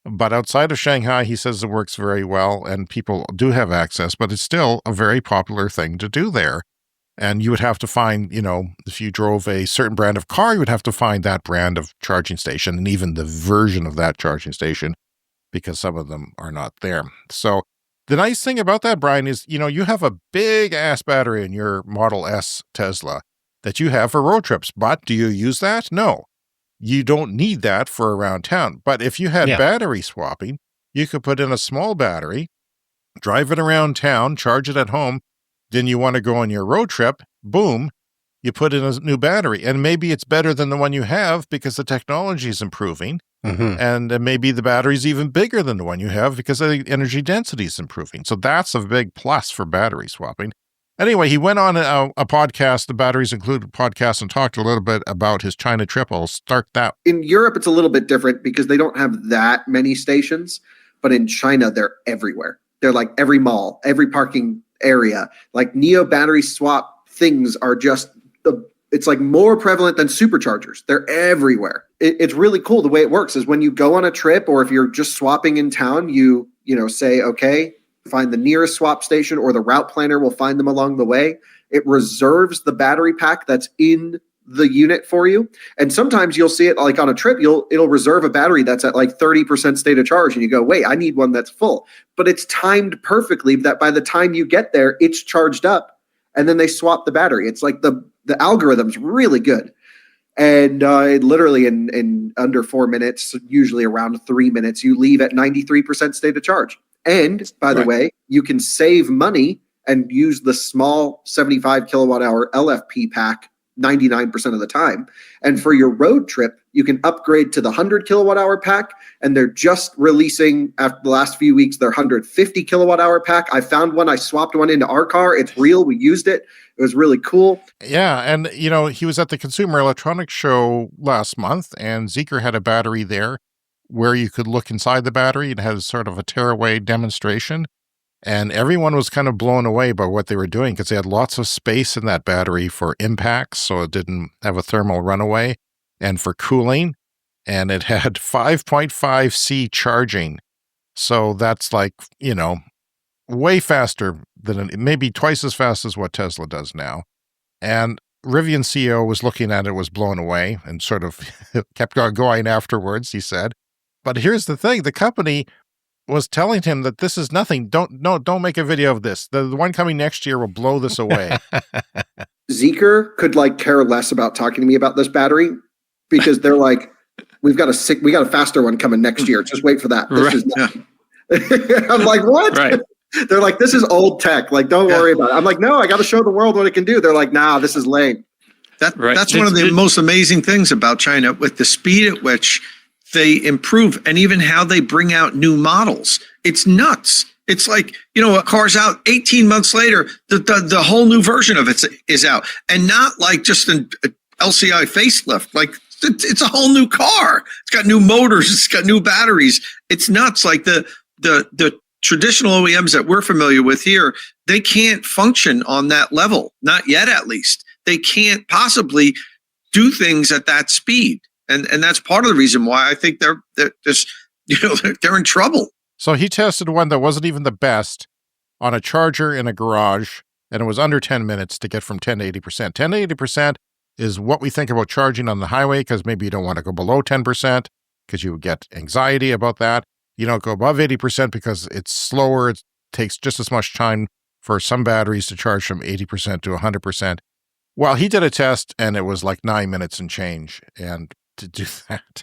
But outside of Shanghai, he says it works very well and people do have access, but it's still a very popular thing to do there. And you would have to find, if you drove a certain brand of car, you would have to find that brand of charging station and even the version of that charging station, because some of them are not there. So the nice thing about that, Brian, is, you have a big ass battery in your Model S Tesla that you have for road trips. But do you use that? No, you don't need that for around town. But if you had battery swapping, you could put in a small battery drive it around town, charge it at home. Then you want to go on your road trip, boom, you put in a new battery. And maybe it's better than the one you have because the technology is improving. Mm-hmm. And maybe the battery's even bigger than the one you have because the energy density is improving. So that's a big plus for battery swapping. Anyway, he went on a podcast, the Batteries Included podcast, and talked a little bit about his China trip. I'll start that. In Europe, it's a little bit different because they don't have that many stations. But in China, they're everywhere. They're like every mall, every parking area. Like Neo battery swap things are just it's like more prevalent than superchargers. They're everywhere. It's really cool. The way it works is when you go on a trip or if you're just swapping in town, you say, okay, find the nearest swap station or the route planner will find them along the way. It reserves the battery pack that's in the unit for you. And sometimes you'll see it like on a trip, it'll reserve a battery that's at like 30% state of charge. And you go, wait, I need one that's full. But it's timed perfectly that by the time you get there, it's charged up. And then they swap the battery. It's like the algorithm's really good. And literally in under 4 minutes, usually around 3 minutes, you leave at 93% state of charge. And by the way, you can save money and use the small 75 kilowatt hour LFP pack 99% of the time. And for your road trip, you can upgrade to the 100 kilowatt hour pack. And they're just releasing, after the last few weeks, their 150 kilowatt hour pack. I found one. I swapped one into our car. It's real. We used it. It was really cool. Yeah. And, he was at the Consumer Electronics Show last month, and Zeekr had a battery there where you could look inside the battery. It has sort of a tearaway demonstration. And everyone was kind of blown away by what they were doing because they had lots of space in that battery for impacts, so it didn't have a thermal runaway, and for cooling. And it had 5.5C charging. So that's like, way faster than maybe twice as fast as what Tesla does now. And Rivian CEO was looking at it, was blown away, and sort of kept on going afterwards, he said. But here's the thing, the company was telling him that this is nothing. Don't make a video of this. The one coming next year will blow this away. Zeekr could care less about talking to me about this battery because they're like, we got a faster one coming next year. Just wait for that. This is nothing. I'm like, what? Right. They're like, this is old tech. Don't worry about it. I'm like, no, I got to show the world what it can do. They're like, nah, this is lame. That's one of the most amazing things about China, with the speed at which they improve and even how they bring out new models. It's nuts. It's like, a car's out 18 months later, the whole new version of it is out, and not like just an LCI facelift. Like it's a whole new car. It's got new motors. It's got new batteries. It's nuts. Like the traditional OEMs that we're familiar with here, they can't function on that level. Not yet, at least. They can't possibly do things at that speed. And that's part of the reason why I think they're just, they're in trouble. So he tested one that wasn't even the best on a charger in a garage, and it was under 10 minutes to get from 10 to 80%. 10 to 80% is what we think about charging on the highway, because maybe you don't want to go below 10% because you get anxiety about that. You don't go above 80% because it's slower. It takes just as much time for some batteries to charge from 80% to 100%. Well, he did a test, and it was like 9 minutes and change, and to do that.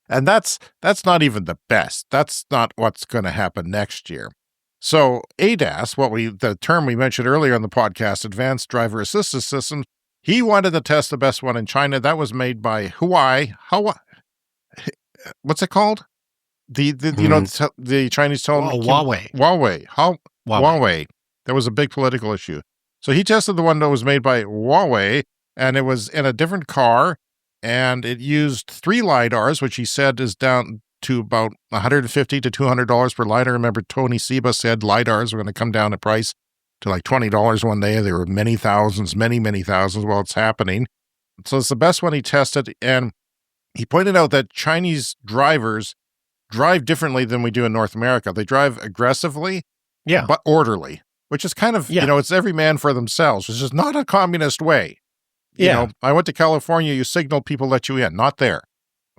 And that's not even the best. That's not what's going to happen next year. So ADAS, the term we mentioned earlier on the podcast, Advanced Driver Assistance Systems, he wanted to test the best one in China. That was made by Huawei. What's it called? The Chinese telephone. Huawei. Huawei. That was a big political issue. So he tested the one that was made by Huawei, and it was in a different car. And it used 3 LiDARs, which he said is down to about $150 to $200 per LiDAR. Remember, Tony Seba said LiDARs were going to come down in price to like $20 one day. There were many thousands. Well, it's happening. So it's the best one he tested. And he pointed out that Chinese drivers drive differently than we do in North America. They drive aggressively, but orderly, which is kind of, it's every man for themselves, which is not a communist way. I went to California, you signal, people let you in. Not there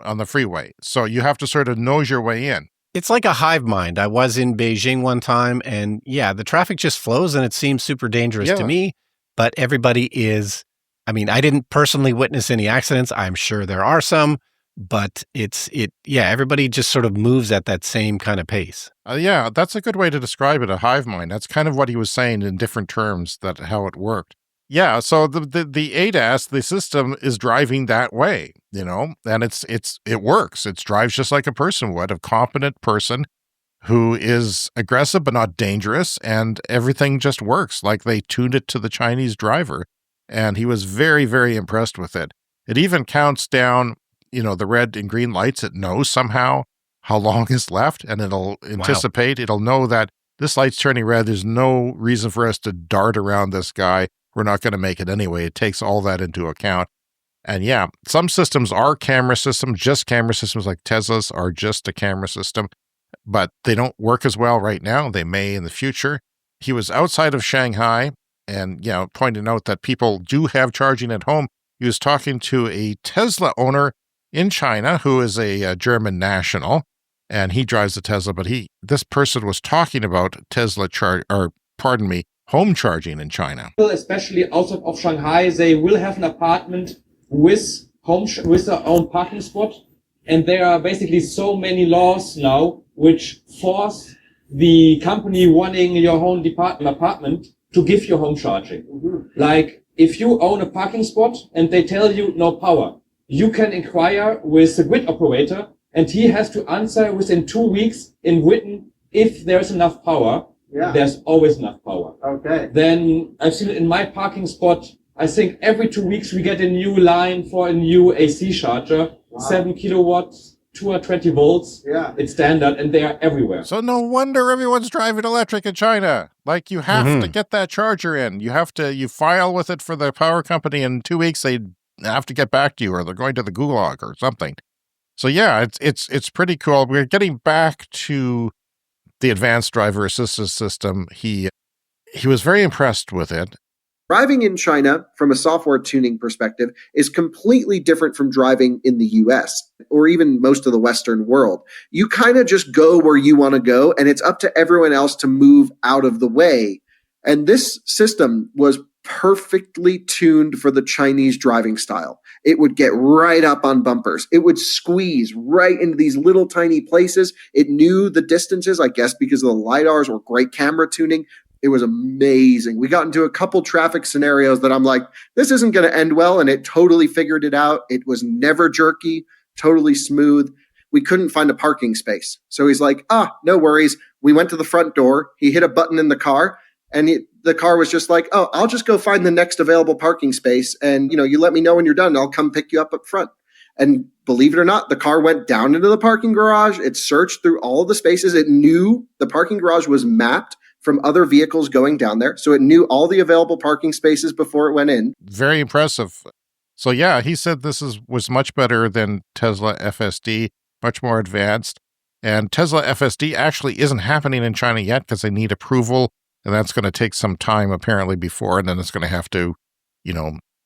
on the freeway. So you have to sort of nose your way in. It's like a hive mind. I was in Beijing one time, and the traffic just flows, and it seems super dangerous to me. But everybody is, I didn't personally witness any accidents. I'm sure there are some, but everybody just sort of moves at that same kind of pace. Yeah, that's a good way to describe it, a hive mind. That's kind of what he was saying in different terms, that how it worked. Yeah, so the ADAS, the system is driving that way, and it works. It drives just like a person would, a competent person who is aggressive but not dangerous, and everything just works. Like they tuned it to the Chinese driver, and he was very, very impressed with it. It even counts down, the red and green lights. It knows somehow how long is left, and it'll anticipate. Wow. It'll know that this light's turning red. There's no reason for us to dart around this guy. We're not going to make it anyway. It takes all that into account. And yeah, some systems are camera systems, just camera systems, like Tesla's are just a camera system, but they don't work as well right now. They may in the future. He was outside of Shanghai and, pointing out that people do have charging at home. He was talking to a Tesla owner in China who is a German national, and he drives a Tesla, but this person was talking about home charging in China. Especially outside of Shanghai, they will have an apartment with their own parking spot. And there are basically so many laws now which force the company running your own apartment to give you home charging. Mm-hmm. Like if you own a parking spot and they tell you no power, you can inquire with the grid operator and he has to answer within 2 weeks in written if there's enough power. Yeah. There's always enough power. Okay. Then I've seen it in my parking spot. I think every 2 weeks we get a new line for a new AC charger. Wow. 7 kilowatts, 220 volts. Yeah. It's standard and they are everywhere. So no wonder everyone's driving electric in China. Like you have to get that charger in. You file with it for the power company. In 2 weeks they have to get back to you, or they're going to the gulag or something. So yeah, it's pretty cool. We're getting back to the advanced driver assistance system. He was very impressed with it. Driving in China, from a software tuning perspective, is completely different from driving in the US or even most of the Western world. You kind of just go where you want to go, and it's up to everyone else to move out of the way. And this system was perfectly tuned for the Chinese driving style. It would get right up on bumpers. It would squeeze right into these little tiny places. It knew the distances, I guess, because of the LiDARs or great camera tuning. It was amazing. We got into a couple traffic scenarios that I'm like, this isn't going to end well. And it totally figured it out. It was never jerky, totally smooth. We couldn't find a parking space. So he's like, no worries. We went to the front door. He hit a button in the car. And the car was just like, I'll just go find the next available parking space. And, you let me know when you're done. I'll come pick you up front. And believe it or not, the car went down into the parking garage. It searched through all of the spaces. It knew the parking garage was mapped from other vehicles going down there. So it knew all the available parking spaces before it went in. Very impressive. So yeah, he said this was much better than Tesla FSD, much more advanced. And Tesla FSD actually isn't happening in China yet because they need approval. And that's going to take some time apparently before, and then it's going to have to,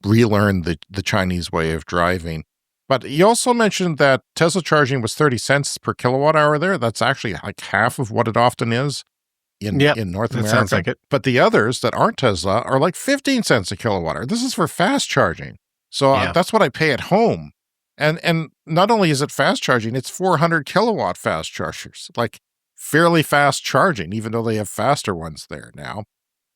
relearn the Chinese way of driving. But he also mentioned that Tesla charging was 30 cents per kilowatt hour there. That's actually like half of what it often is in North America. Sounds like it. But the others that aren't Tesla are like 15 cents a kilowatt hour. This is for fast charging. So that's what I pay at home. And not only is it fast charging, it's 400 kilowatt fast chargers. Like fairly fast charging, even though they have faster ones there now.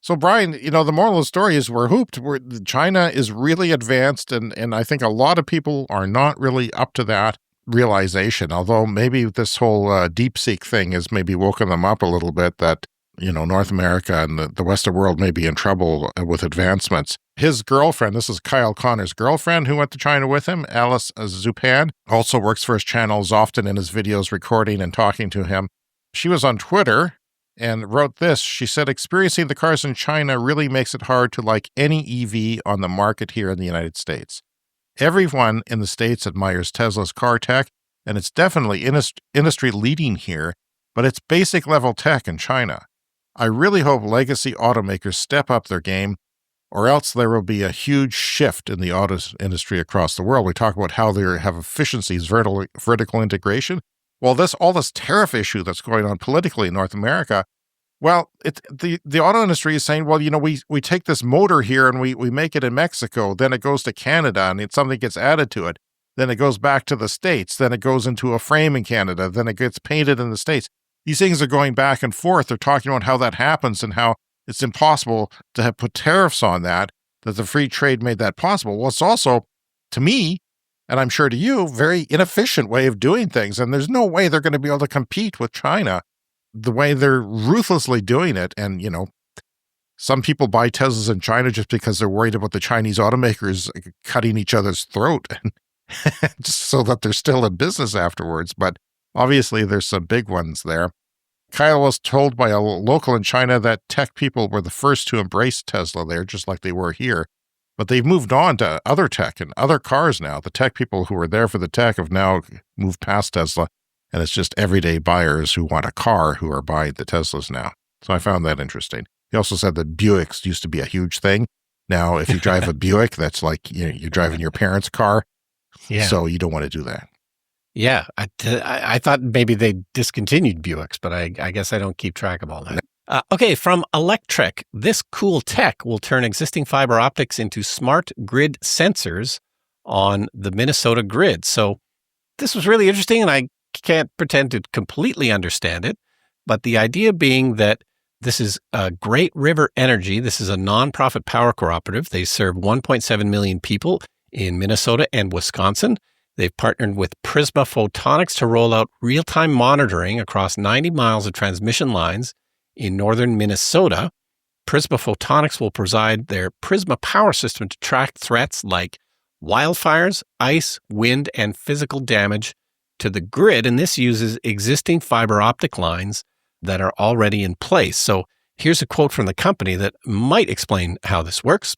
So, Brian, the moral of the story is we're hooped. China is really advanced, and I think a lot of people are not really up to that realization, although maybe this whole DeepSeek thing has maybe woken them up a little bit that, North America and the Western world may be in trouble with advancements. His girlfriend, this is Kyle Connor's girlfriend who went to China with him, Alice Zupan, also works for his channels, often in his videos, recording and talking to him. She was on Twitter and wrote this. She said, experiencing the cars in China really makes it hard to like any EV on the market here in the United States. Everyone in the States admires Tesla's car tech, and it's definitely industry leading here, but it's basic level tech in China. I really hope legacy automakers step up their game, or else there will be a huge shift in the auto industry across the world. We talk about how they have efficiencies, vertical integration. Well, all this tariff issue that's going on politically in North America, well, the auto industry is saying, well, we take this motor here and we make it in Mexico, then it goes to Canada and something gets added to it. then it goes back to the States, then it goes into a frame in Canada, then it gets painted in the States. These things are going back and forth. They're talking about how that happens and how it's impossible to have put tariffs on that the free trade made that possible. Well, it's also, to me, and I'm sure to you, very inefficient way of doing things. And there's no way they're going to be able to compete with China the way they're ruthlessly doing it. And, some people buy Teslas in China just because they're worried about the Chinese automakers cutting each other's throat just so that they're still in business afterwards. But obviously, there's some big ones there. Kyle was told by a local in China that tech people were the first to embrace Tesla there, just like they were here. But they've moved on to other tech and other cars now. The tech people who were there for the tech have now moved past Tesla, and it's just everyday buyers who want a car who are buying the Teslas now. So I found that interesting. He also said that Buicks used to be a huge thing. Now, if you drive a Buick, that's like you're driving your parents' car. Yeah. So you don't want to do that. Yeah. I thought maybe they discontinued Buicks, but I guess I don't keep track of all that. Okay, from Electric, this cool tech will turn existing fiber optics into smart grid sensors on the Minnesota grid. So this was really interesting, and I can't pretend to completely understand it, but the idea being that this is Great River Energy. This is a nonprofit power cooperative. They serve 1.7 million people in Minnesota and Wisconsin. They've partnered with Prisma Photonics to roll out real-time monitoring across 90 miles of transmission lines in northern Minnesota. Prisma Photonics will provide their Prisma power system to track threats like wildfires, ice, wind, and physical damage to the grid. And this uses existing fiber optic lines that are already in place. So here's a quote from the company that might explain how this works.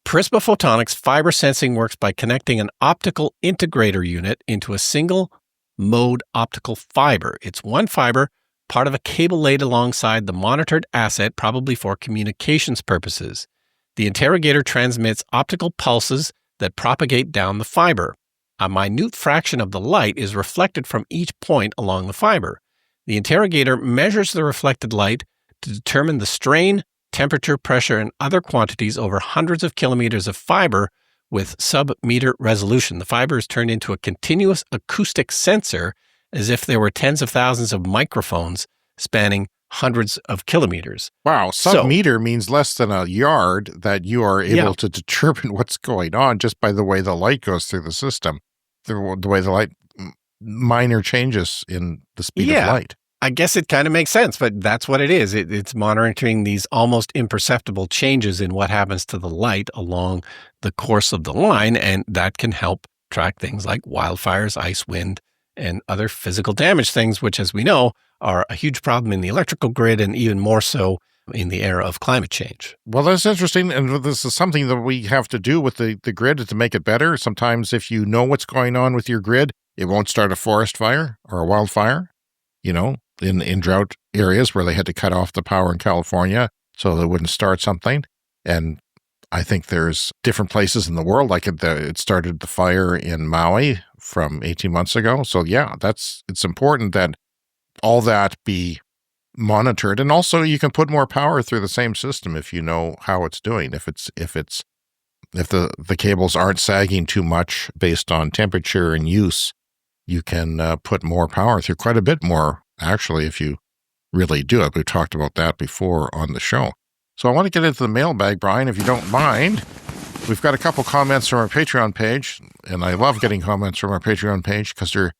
Prisma Photonics fiber sensing works by connecting an optical integrator unit into a single mode optical fiber. It's one fiber, part of a cable laid alongside the monitored asset, probably for communications purposes. The interrogator transmits optical pulses that propagate down the fiber. A minute fraction of the light is reflected from each point along the fiber. The interrogator measures the reflected light to determine the strain, temperature, pressure, and other quantities over hundreds of kilometers of fiber with sub-meter resolution. The fiber is turned into a continuous acoustic sensor as if there were tens of thousands of microphones spanning hundreds of kilometers. Wow, sub-meter means less than a yard that you are able to determine what's going on just by the way the light goes through the system, the way the light, minor changes in the speed of light. I guess it kind of makes sense, but that's what it is. It's monitoring these almost imperceptible changes in what happens to the light along the course of the line, and that can help track things like wildfires, ice, wind, and other physical damage things, which, as we know, are a huge problem in the electrical grid and even more so in the era of climate change. Well, that's interesting, and this is something that we have to do with the grid to make it better. Sometimes if you know what's going on with your grid, it won't start a forest fire or a wildfire, in drought areas where they had to cut off the power in California so they wouldn't start something. And I think there's different places in the world, like it started the fire in Maui from 18 months ago. So yeah, it's important that all that be monitored. And also you can put more power through the same system if you know how it's doing. If the cables aren't sagging too much based on temperature and use, you can put more power through, quite a bit more, actually, if you really do it. We've talked about that before on the show. So I want to get into the mailbag, Brian, if you don't mind. We've got a couple comments from our Patreon page, and I love getting comments from our Patreon page because they're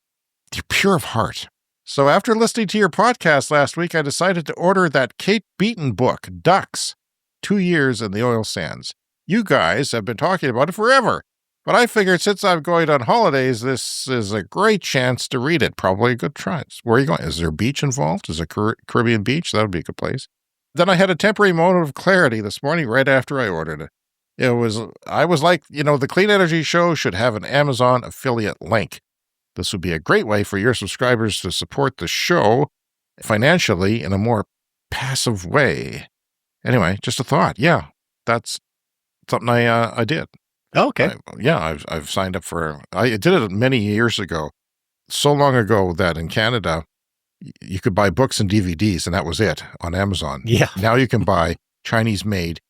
pure of heart. So after listening to your podcast last week, I decided to order that Kate Beaton book, Ducks, 2 Years in the Oil Sands. You guys have been talking about it forever, but I figured since I'm going on holidays, this is a great chance to read it. Probably a good try. Where are you going? Is there a beach involved? Is it a Caribbean beach? That would be a good place. Then I had a temporary moment of clarity this morning right after I ordered it. I was like, the Clean Energy Show should have an Amazon affiliate link. This would be a great way for your subscribers to support the show financially in a more passive way. Anyway, just a thought. Yeah, that's something I did. Oh, okay. I've signed up for. I did it many years ago, so long ago that in Canada you could buy books and DVDs, and that was it on Amazon. Yeah. Now you can buy Chinese-made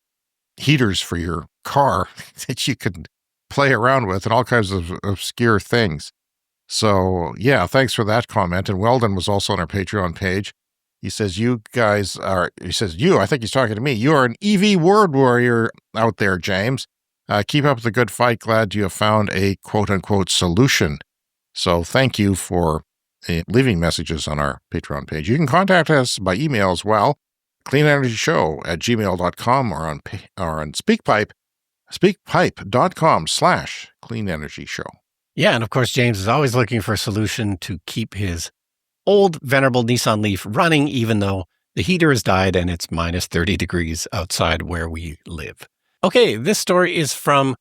heaters for your car that you can play around with and all kinds of obscure things. So, yeah, thanks for that comment. And Weldon was also on our Patreon page. He says, I think he's talking to me. You are an EV word warrior out there, James. Keep up the good fight. Glad you have found a quote-unquote solution. So thank you for leaving messages on our Patreon page. You can contact us by email as well, cleanenergyshow@gmail.com or on SpeakPipe, speakpipe.com/cleanenergyshow. Yeah, and of course, James is always looking for a solution to keep his old, venerable Nissan Leaf running, even though the heater has died and it's minus 30 degrees outside where we live. Okay, this story is from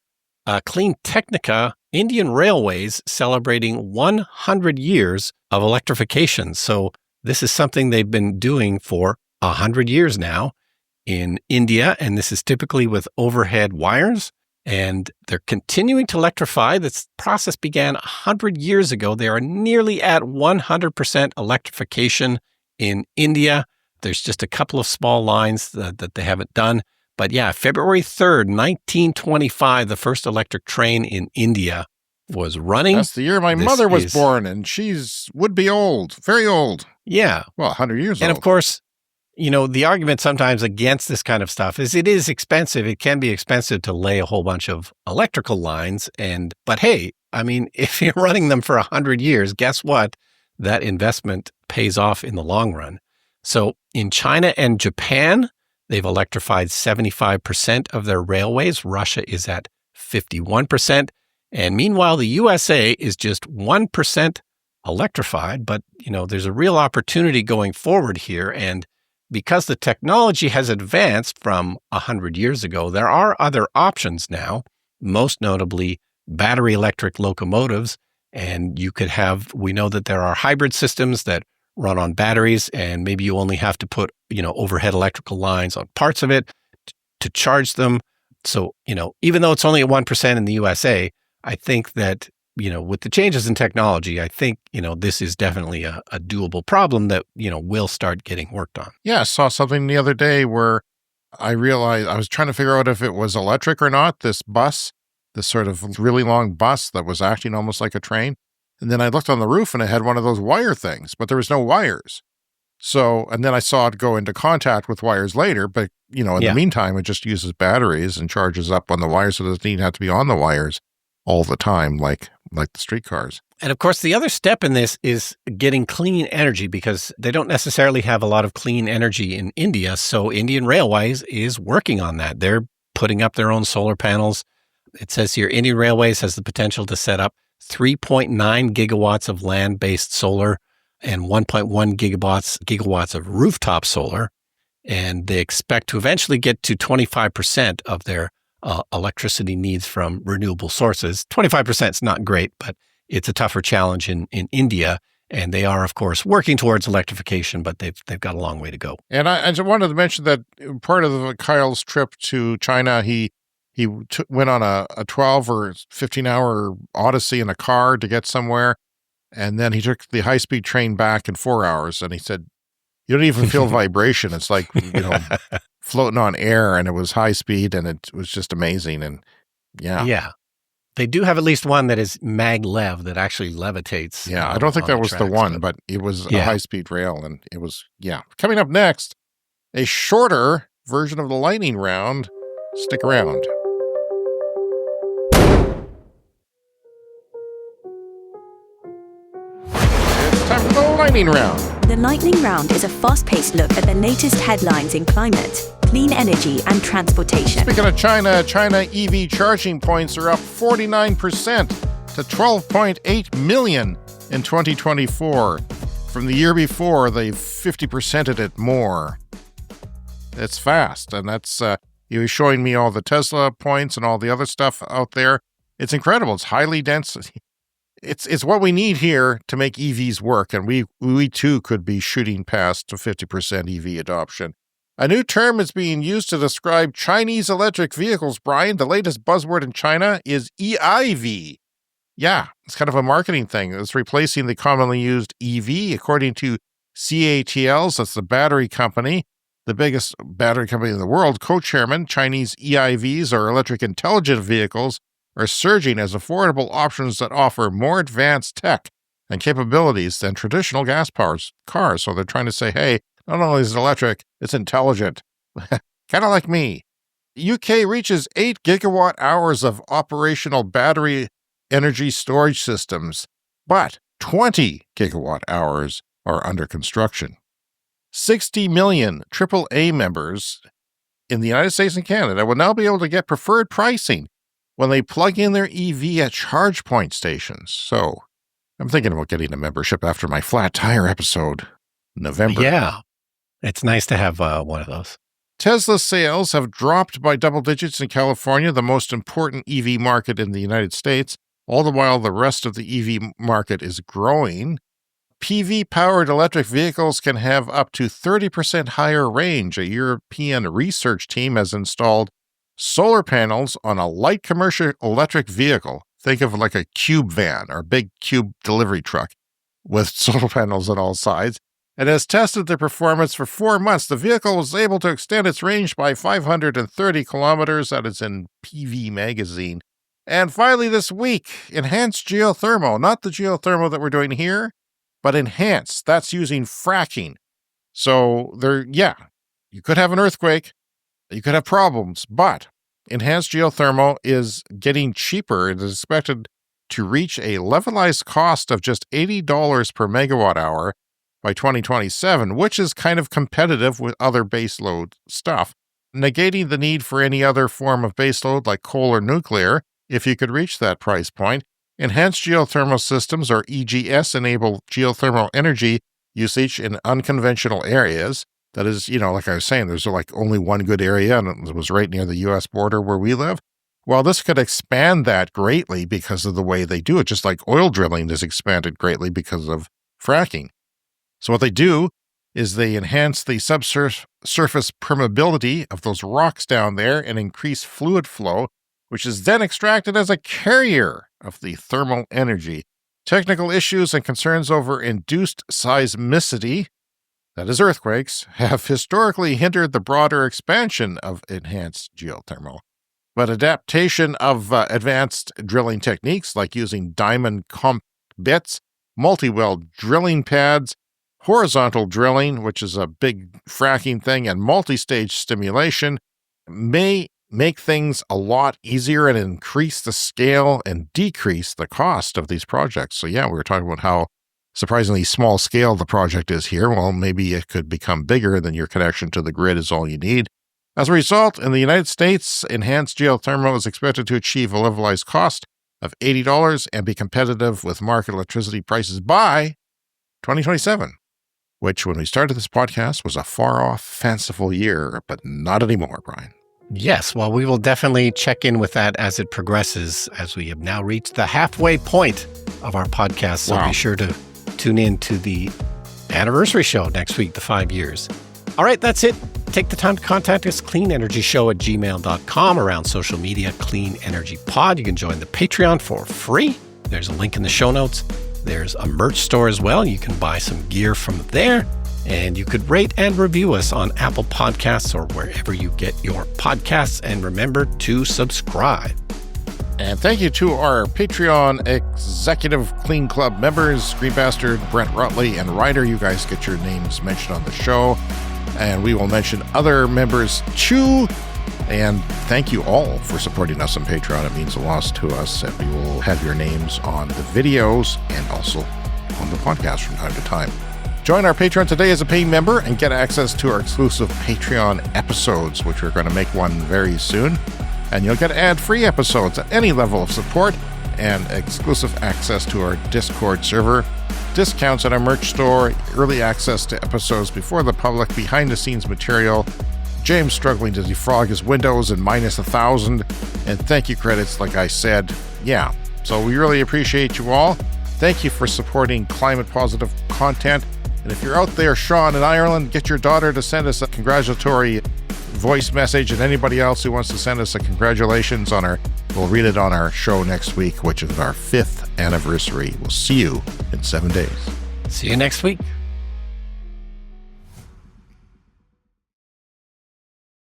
Clean Technica. Indian Railways celebrating 100 years of electrification. So this is something they've been doing for 100 years now in India, and this is typically with overhead wires. And they're continuing to electrify. This process began 100 years ago. They are nearly at 100% electrification in India. There's just a couple of small lines that they haven't done. But yeah, February 3rd, 1925, the first electric train in India was running. That's the year my mother was born, and would be old, very old. Yeah. Well, 100 years old. And of course, the argument sometimes against this kind of stuff is it is expensive. It can be expensive to lay a whole bunch of electrical lines. But hey, I mean, if you're running them for 100 years, guess what? That investment pays off in the long run. So in China and Japan, they've electrified 75% of their railways. Russia is at 51%. And meanwhile, the USA is just 1% electrified. But, there's a real opportunity going forward here. And because the technology has advanced from 100 years ago, there are other options now, most notably battery electric locomotives. And we know that there are hybrid systems that run on batteries, and maybe you only have to put, overhead electrical lines on parts of it to charge them. So, even though it's only at 1% in the USA, I think that, with the changes in technology, I think, this is definitely a doable problem that, will start getting worked on. Yeah, I saw something the other day where I realized I was trying to figure out if it was electric or not, this sort of really long bus that was acting almost like a train. And then I looked on the roof and it had one of those wire things, but there was no wires. So, and then I saw it go into contact with wires later, but, in the meantime, it just uses batteries and charges up on the wires, so it doesn't even have to be on the wires all the time, like the streetcars. And of course, the other step in this is getting clean energy, because they don't necessarily have a lot of clean energy in India. So Indian Railways is working on that. They're putting up their own solar panels. It says here, Indian Railways has the potential to set up 3.9 gigawatts of land-based solar and 1.1 gigawatts of rooftop solar. And they expect to eventually get to 25% of their electricity needs from renewable sources. 25% is not great, but it's a tougher challenge in India. And they are, of course, working towards electrification, but they've got a long way to go. And I just wanted to mention that part of Kyle's trip to China, he went on a 12 or 15-hour odyssey in a car to get somewhere, and then he took the high-speed train back in 4 hours, and he said, you don't even feel vibration. It's like, floating on air, and it was high speed, and it was just amazing. And yeah. Yeah. They do have at least one that is maglev that actually levitates. Yeah, I don't think that was the one, but it was a high-speed rail, and it was, Coming up next, a shorter version of the lightning round. Stick around. It's time for the lightning round. The Lightning Round is a fast-paced look at the latest headlines in climate, clean energy, and transportation. Speaking of China EV charging points are up 49% to 12.8 million in 2024. From the year before, they've 50%ed it more. It's fast, and that's he was showing me all the Tesla points and all the other stuff out there. It's incredible. It's highly dense. It's what we need here to make EVs work, and we too could be shooting past to 50% EV adoption. A new term is being used to describe Chinese electric vehicles, Brian. The latest buzzword in China is EIV. Yeah, it's kind of a marketing thing. It's replacing the commonly used EV, according to CATLs, that's the battery company, the biggest battery company in the world, co-chairman. Chinese EIVs, or electric intelligent vehicles, are surging as affordable options that offer more advanced tech and capabilities than traditional gas-powered cars. So they're trying to say, hey, not only is it electric, it's intelligent. Kind of like me. UK reaches 8 gigawatt hours of operational battery energy storage systems, but 20 gigawatt hours are under construction. 60 million AAA members in the United States and Canada will now be able to get preferred pricing when they plug in their EV at charge point stations. So I'm thinking about getting a membership after my flat tire episode, November. Yeah, it's nice to have one of those. Tesla sales have dropped by double digits in California, the most important EV market in the United States, all the while the rest of the EV market is growing. PV-powered electric vehicles can have up to 30% higher range. A European research team has installed solar panels on a light commercial electric vehicle. Think of like a cube van or a big cube delivery truck with solar panels on all sides, and has tested their performance for 4 months. The vehicle was able to extend its range by 530 kilometers. That is in PV Magazine. And finally this week, enhanced geothermal. Not the geothermal that we're doing here, but enhanced. That's using fracking. So you could have an earthquake, you could have problems, but enhanced geothermal is getting cheaper. It is expected to reach a levelized cost of just $80 per megawatt hour by 2027, which is kind of competitive with other baseload stuff, negating the need for any other form of baseload like coal or nuclear. If you could reach that price point, enhanced geothermal systems, or EGS, enable geothermal energy usage in unconventional areas. That is, like I was saying, there's like only one good area, and it was right near the U.S. border where we live. Well, this could expand that greatly because of the way they do it, just like oil drilling is expanded greatly because of fracking. So what they do is they enhance the subsurface permeability of those rocks down there and increase fluid flow, which is then extracted as a carrier of the thermal energy. Technical issues and concerns over induced seismicity, that is earthquakes, have historically hindered the broader expansion of enhanced geothermal. But adaptation of advanced drilling techniques like using diamond comp bits, multi-well drilling pads, horizontal drilling, which is a big fracking thing, and multi-stage stimulation may make things a lot easier and increase the scale and decrease the cost of these projects. So we were talking about how surprisingly small scale the project is here. Well, maybe it could become bigger than your connection to the grid is all you need. As a result, in the United States, enhanced geothermal is expected to achieve a levelized cost of $80 and be competitive with market electricity prices by 2027. Which, when we started this podcast, was a far-off, fanciful year, but not anymore, Brian. Yes, well, we will definitely check in with that as it progresses, as we have now reached the halfway point of our podcast. So Be sure to tune in to the anniversary show next week, the 5 years. All right, that's it. Take the time to contact us, cleanenergyshow@gmail.com, around social media, Clean Energy Pod. You can join the Patreon for free. There's a link in the show notes. There's a merch store as well. You can buy some gear from there. And you could rate and review us on Apple Podcasts or wherever you get your podcasts. And remember to subscribe. And thank you to our Patreon Executive Clean Club members, Green Bastard, Brent Rutley, and Ryder. You guys get your names mentioned on the show. And we will mention other members too. And thank you all for supporting us on Patreon. It means a lot to us. And we will have your names on the videos and also on the podcast from time to time. Join our Patreon today as a paying member and get access to our exclusive Patreon episodes, which we're going to make one very soon. And you'll get ad-free episodes at any level of support and exclusive access to our Discord server, discounts at our merch store, early access to episodes before the public, behind-the-scenes material, James struggling to defrog his Windows in -1,000, and thank you credits, like I said. So we really appreciate you all. Thank you for supporting climate-positive content. And if you're out there, Sean, in Ireland, get your daughter to send us a congratulatory voice message, and anybody else who wants to send us a congratulations we'll read it on our show next week, which is our 5th anniversary. We'll see you in 7 days. See you next week.